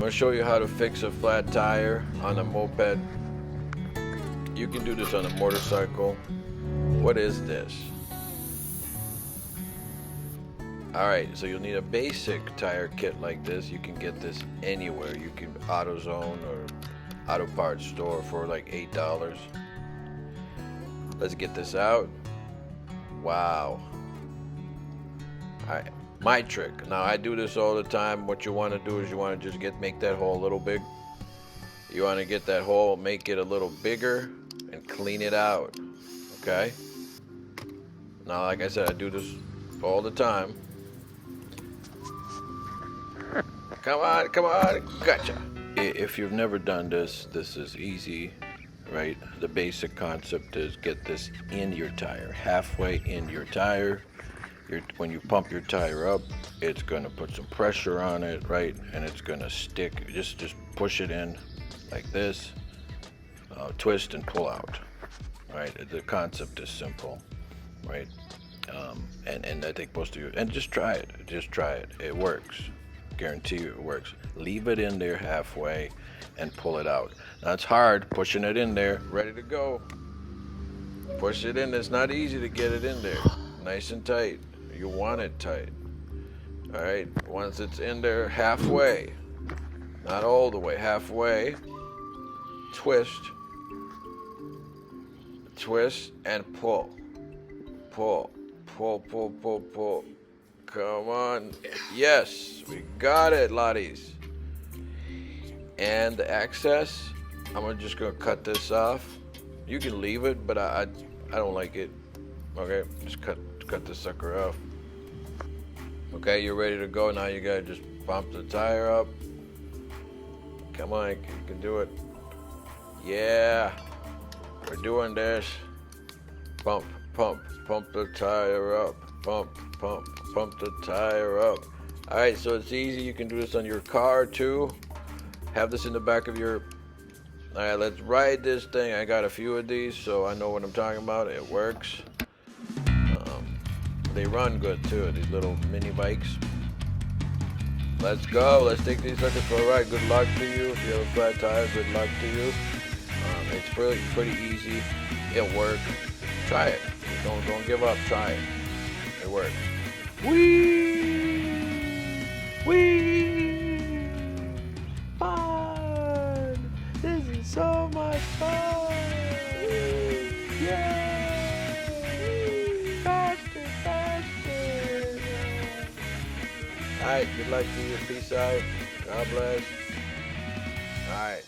going to show you how to fix a flat tire on a moped. You can do this on a motorcycle. What is this? Alright, so you'll need a basic tire kit like this. You can get this anywhere. You can AutoZone or Auto Parts store for like $8. Let's get this out. Wow. Alright, my trick. Now I do this all the time. What you want to do is you want to just make that hole a little big. You want to get that hole, make it a little bigger, and clean it out. Okay? Now, like I said, I do this all the time. Come on, come on, gotcha. If you've never done this, this is easy, right? The basic concept is get this in your tire, halfway in your tire. When you pump your tire up, it's gonna put some pressure on it, right? And it's gonna stick. Just push it in like this, twist and pull out, right? The concept is simple, right? And I think most of you, and just try it. It works. Guarantee you it works. Leave it in there halfway and pull it out. Now it's hard pushing it in there, ready to go. Push it in. It's not easy to get it in there. Nice and tight. You want it tight. All right. Once it's in there halfway, not all the way, halfway, twist and pull. Pull. Come on. Yes, we got it, Lotties. And the excess, I'm just gonna cut this off. You can leave it, but I don't like it. Okay, just cut this sucker off. Okay, you're ready to go. Now you gotta just pump the tire up. Come on, you can do it. Yeah, we're doing this. Pump the tire up. Pump the tire up. All right, so it's easy. You can do this on your car too. Have this in the back of your. All right, let's ride this thing. I got a few of these, so I know what I'm talking about. It works. They run good too, these little mini bikes. Let's go. Let's take these suckers for a ride. Good luck to you. If you have a flat tire, good luck to you. It's pretty easy. It'll work. Try it. Don't give up. Try it. It works. Whee! Fun! This is so much fun! Yeah! Faster! Alright, good luck to you. Peace out. God bless. Alright.